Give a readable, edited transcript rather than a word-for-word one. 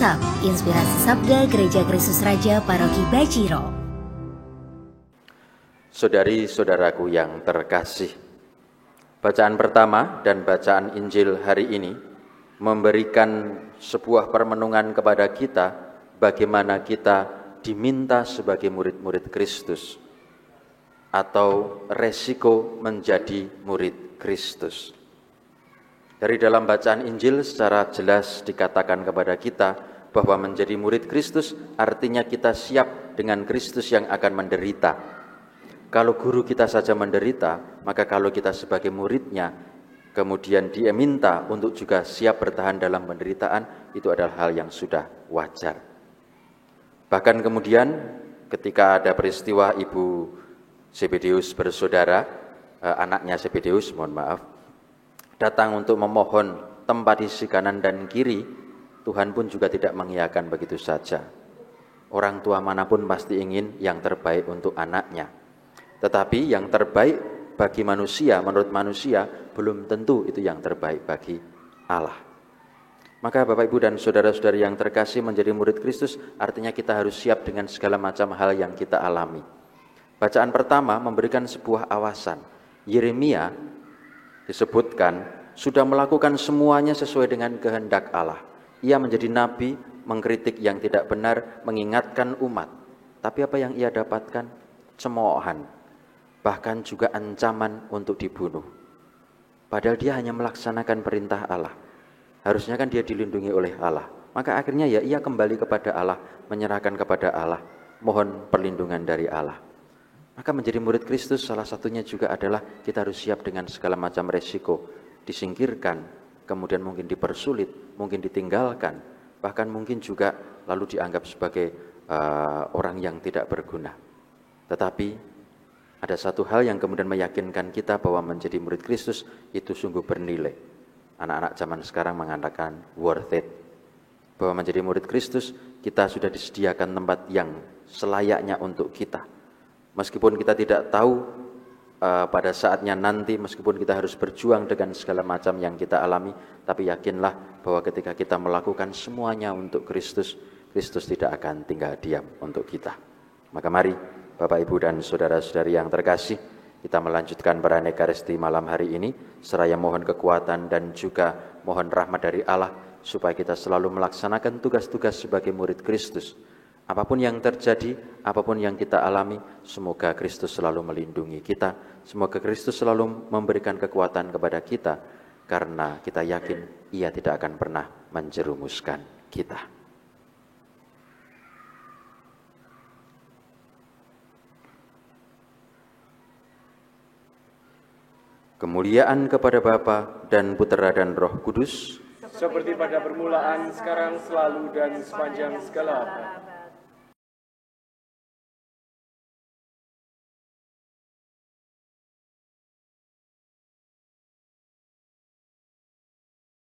WhatsApp Inspirasi Sabda Gereja Kristus Raja Paroki Bajiro. Saudari-saudaraku yang terkasih, bacaan pertama dan bacaan Injil hari ini memberikan sebuah permenungan kepada kita bagaimana kita diminta sebagai murid-murid Kristus atau resiko menjadi murid Kristus. Dari dalam bacaan Injil secara jelas dikatakan kepada kita bahwa menjadi murid Kristus artinya kita siap dengan Kristus yang akan menderita. Kalau guru kita saja menderita, maka kalau kita sebagai muridnya, kemudian dia minta untuk juga siap bertahan dalam penderitaan, itu adalah hal yang sudah wajar. Bahkan kemudian ketika ada peristiwa Ibu Zebedeus bersaudara, anaknya Zebedeus, mohon maaf, datang untuk memohon tempat di sisi kanan dan kiri, Tuhan pun juga tidak mengiyakan begitu saja. Orang tua manapun pasti ingin yang terbaik untuk anaknya. Tetapi yang terbaik bagi manusia, menurut manusia, belum tentu itu yang terbaik bagi Allah. Maka Bapak Ibu dan saudara-saudari yang terkasih, menjadi murid Kristus artinya kita harus siap dengan segala macam hal yang kita alami. Bacaan pertama memberikan sebuah awasan. Yeremia disebutkan sudah melakukan semuanya sesuai dengan kehendak Allah. Ia menjadi nabi, mengkritik yang tidak benar, mengingatkan umat. Tapi apa yang ia dapatkan? Cemoohan, bahkan juga ancaman untuk dibunuh. Padahal dia hanya melaksanakan perintah Allah. Harusnya kan dia dilindungi oleh Allah. Maka akhirnya ya ia kembali kepada Allah, menyerahkan kepada Allah, mohon perlindungan dari Allah. Maka menjadi murid Kristus salah satunya juga adalah kita harus siap dengan segala macam resiko. Disingkirkan, kemudian mungkin dipersulit, mungkin ditinggalkan, bahkan mungkin juga lalu dianggap sebagai orang yang tidak berguna. Tetapi ada satu hal yang kemudian meyakinkan kita bahwa menjadi murid Kristus itu sungguh bernilai. Anak-anak zaman sekarang mengatakan worth it. Bahwa menjadi murid Kristus kita sudah disediakan tempat yang selayaknya untuk kita. Meskipun kita tidak tahu pada saatnya nanti, meskipun kita harus berjuang dengan segala macam yang kita alami, tapi yakinlah bahwa ketika kita melakukan semuanya untuk Kristus, Kristus tidak akan tinggal diam untuk kita. Maka mari Bapak Ibu dan saudara-saudari yang terkasih, kita melanjutkan perayaan Ekaristi malam hari ini, seraya mohon kekuatan dan juga mohon rahmat dari Allah, supaya kita selalu melaksanakan tugas-tugas sebagai murid Kristus. Apapun yang terjadi, apapun yang kita alami, semoga Kristus selalu melindungi kita. Semoga Kristus selalu memberikan kekuatan kepada kita, karena kita yakin Ia tidak akan pernah menjerumuskan kita. Kemuliaan kepada Bapa dan Putera dan Roh Kudus, seperti pada permulaan, sekarang, selalu, dan sepanjang segala abad.